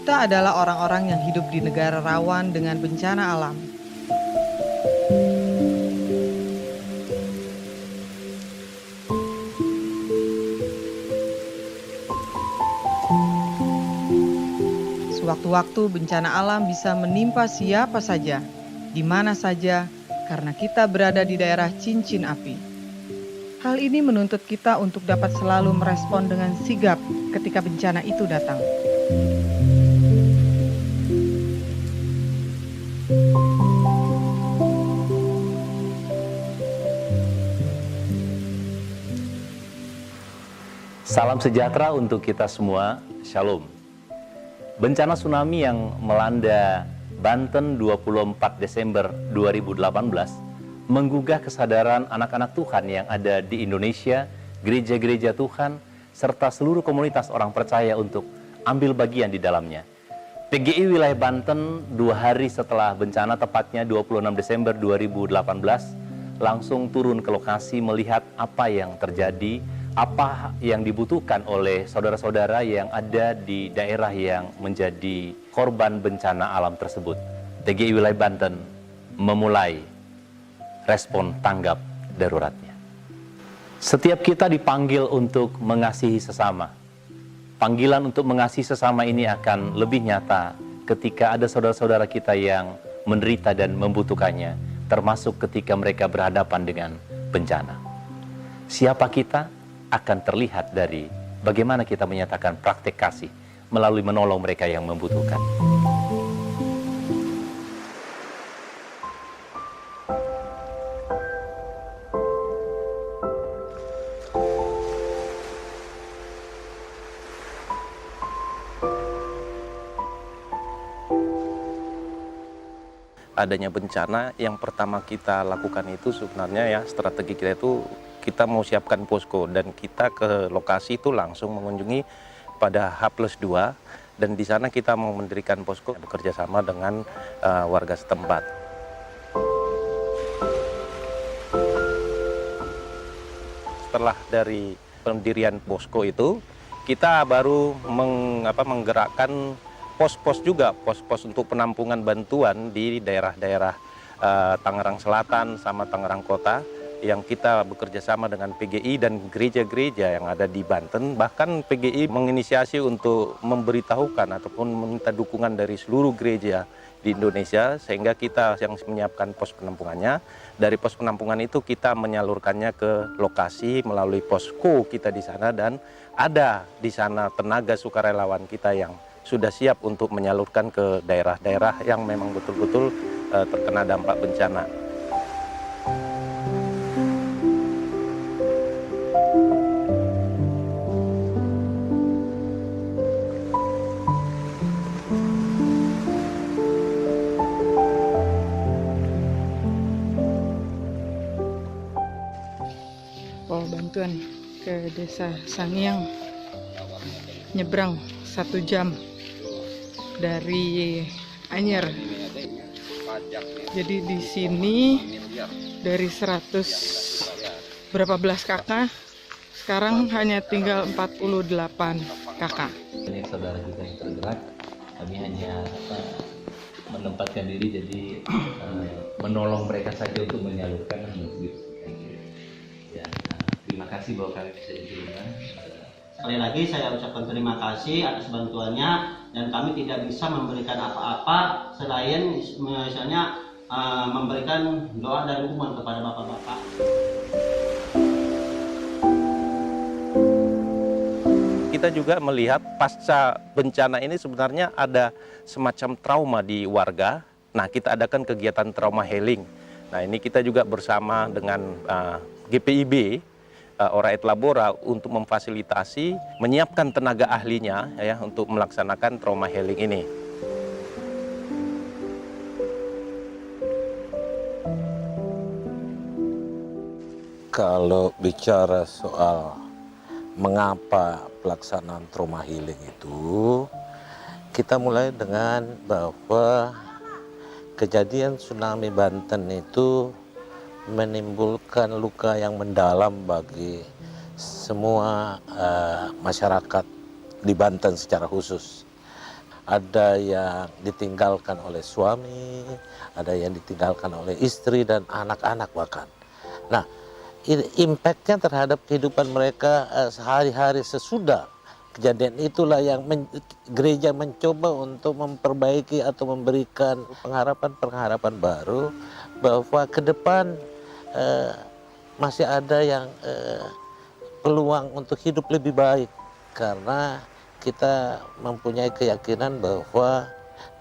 Kita adalah orang-orang yang hidup di negara rawan dengan bencana alam. Sewaktu-waktu bencana alam bisa menimpa siapa saja, di mana saja, karena kita berada di daerah cincin api. Hal ini menuntut kita untuk dapat selalu merespon dengan sigap ketika bencana itu datang. Salam sejahtera untuk kita semua, Shalom. Bencana tsunami yang melanda Banten 24 Desember 2018 menggugah kesadaran anak-anak Tuhan yang ada di Indonesia, gereja-gereja Tuhan, serta seluruh komunitas orang percaya untuk ambil bagian di dalamnya. PGI wilayah Banten 2 hari setelah bencana, tepatnya 26 Desember 2018, langsung turun ke lokasi melihat apa yang terjadi, apa yang dibutuhkan oleh saudara-saudara yang ada di daerah yang menjadi korban bencana alam tersebut. PGI wilayah Banten memulai respon tanggap daruratnya. Setiap kita dipanggil untuk mengasihi sesama. Panggilan untuk mengasihi sesama ini akan lebih nyata ketika ada saudara-saudara kita yang menderita dan membutuhkannya, termasuk ketika mereka berhadapan dengan bencana. Siapa kita akan terlihat dari bagaimana kita menyatakan praktek kasih melalui menolong mereka yang membutuhkan. Adanya bencana, yang pertama kita lakukan itu sebenarnya ya, strategi kita itu kita mau siapkan posko, dan kita ke lokasi itu langsung mengunjungi pada H+2, dan di sana kita mau mendirikan posko bekerja sama dengan warga setempat. Setelah dari pendirian posko itu, kita baru menggerakkan pos-pos juga, pos-pos untuk penampungan bantuan di daerah-daerah Tangerang Selatan sama Tangerang Kota, yang kita bekerja sama dengan PGI dan gereja-gereja yang ada di Banten. Bahkan PGI menginisiasi untuk memberitahukan ataupun meminta dukungan dari seluruh gereja di Indonesia, sehingga kita yang menyiapkan pos penampungannya. Dari pos penampungan itu kita menyalurkannya ke lokasi melalui posko kita di sana, dan ada di sana tenaga sukarelawan kita yang sudah siap untuk menyalurkan ke daerah-daerah yang memang betul-betul terkena dampak bencana. Bantuan ke desa Sangiang, nyebrang 1 jam dari Anyer. Jadi di sini dari 100 berapa belas kakak, sekarang hanya tinggal 48 kakak. Banyak saudara kita yang tergerak, kami hanya menempatkan diri, jadi menolong mereka saja untuk menyalurkan ya, terima kasih bahwa kami bisa diterima. Sekali lagi saya ucapkan terima kasih atas bantuannya, dan kami tidak bisa memberikan apa-apa selain misalnya memberikan doa dan dukungan kepada bapak-bapak. Kita juga melihat pasca bencana ini sebenarnya ada semacam trauma di warga. Nah, kita adakan kegiatan trauma healing. Nah, ini kita juga bersama dengan GPIB, Ora et Labora, untuk memfasilitasi, menyiapkan tenaga ahlinya ya untuk melaksanakan trauma healing ini. Kalau bicara soal mengapa pelaksanaan trauma healing itu, kita mulai dengan bahwa kejadian tsunami Banten itu menimbulkan luka yang mendalam bagi semua masyarakat di Banten secara khusus. ada yang ditinggalkan oleh suami, ada yang ditinggalkan oleh istri dan anak-anak bahkan. Nah, impact-nya terhadap kehidupan mereka sehari-hari sesudah kejadian itulah yang gereja mencoba untuk memperbaiki atau memberikan pengharapan-pengharapan baru bahwa ke depan masih ada yang peluang untuk hidup lebih baik, karena kita mempunyai keyakinan bahwa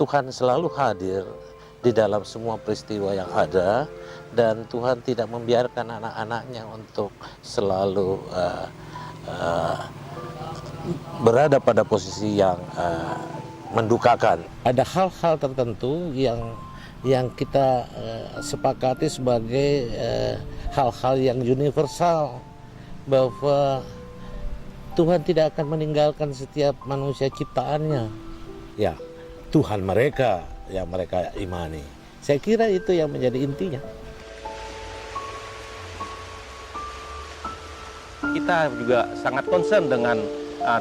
Tuhan selalu hadir di dalam semua peristiwa yang ada, dan Tuhan tidak membiarkan anak-anaknya untuk selalu berada pada posisi yang mendukakan. Ada hal-hal tertentu yang kita sepakati sebagai hal-hal yang universal, bahwa Tuhan tidak akan meninggalkan setiap manusia ciptaannya. Ya, Tuhan mereka yang mereka imani. Saya kira itu yang menjadi intinya. Kita juga sangat concern dengan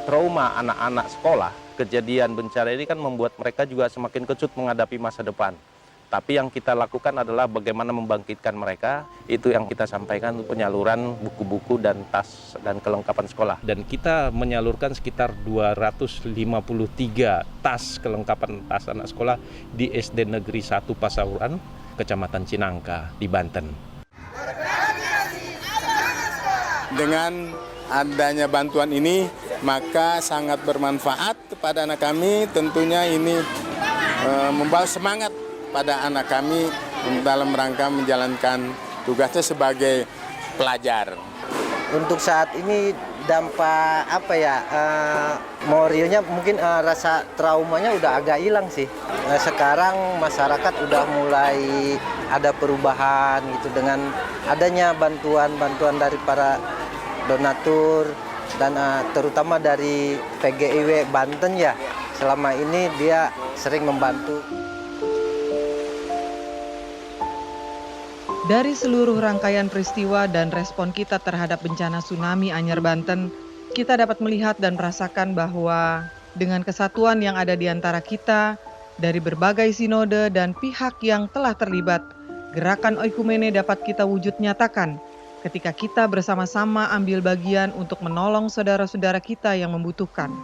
trauma anak-anak sekolah. Kejadian bencana ini kan membuat mereka juga semakin kecut menghadapi masa depan. Tapi yang kita lakukan adalah bagaimana membangkitkan mereka. Itu yang kita sampaikan, penyaluran buku-buku dan tas dan kelengkapan sekolah. Dan kita menyalurkan sekitar 253 tas kelengkapan tas anak sekolah di SD Negeri 1 Pasauran, Kecamatan Cinangka di Banten. Dengan adanya bantuan ini, maka sangat bermanfaat kepada anak kami. Tentunya ini membawa semangat pada anak kami dalam rangka menjalankan tugasnya sebagai pelajar. Untuk saat ini dampak moralnya mungkin rasa traumanya udah agak hilang sih. Sekarang masyarakat udah mulai ada perubahan gitu dengan adanya bantuan dari para donatur dan terutama dari PGIW Banten ya. Selama ini dia sering membantu. Dari seluruh rangkaian peristiwa dan respon kita terhadap bencana tsunami Anyer Banten, kita dapat melihat dan merasakan bahwa dengan kesatuan yang ada di antara kita, dari berbagai sinode dan pihak yang telah terlibat, gerakan oikumene dapat kita wujud nyatakan ketika kita bersama-sama ambil bagian untuk menolong saudara-saudara kita yang membutuhkan.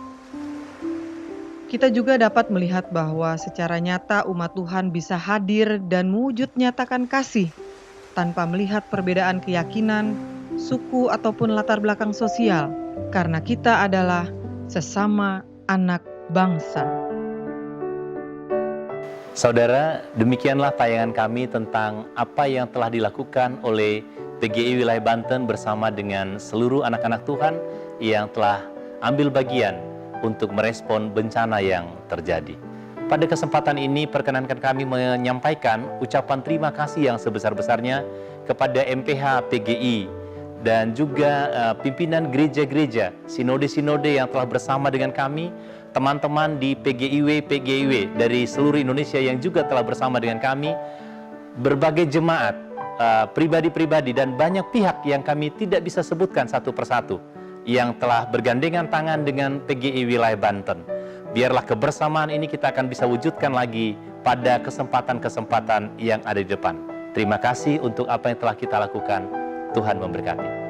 Kita juga dapat melihat bahwa secara nyata umat Tuhan bisa hadir dan mewujud nyatakan kasih, tanpa melihat perbedaan keyakinan, suku, ataupun latar belakang sosial, karena kita adalah sesama anak bangsa. Saudara, demikianlah tayangan kami tentang apa yang telah dilakukan oleh PGI Wilayah Banten bersama dengan seluruh anak-anak Tuhan yang telah ambil bagian untuk merespon bencana yang terjadi. Pada kesempatan ini, perkenankan kami menyampaikan ucapan terima kasih yang sebesar-besarnya kepada MPH PGI dan juga pimpinan gereja-gereja, sinode-sinode yang telah bersama dengan kami, teman-teman di PGIW dari seluruh Indonesia yang juga telah bersama dengan kami, berbagai jemaat, pribadi-pribadi dan banyak pihak yang kami tidak bisa sebutkan satu persatu yang telah bergandengan tangan dengan PGI Wilayah Banten. Biarlah kebersamaan ini kita akan bisa wujudkan lagi pada kesempatan-kesempatan yang ada di depan. Terima kasih untuk apa yang telah kita lakukan. Tuhan memberkati.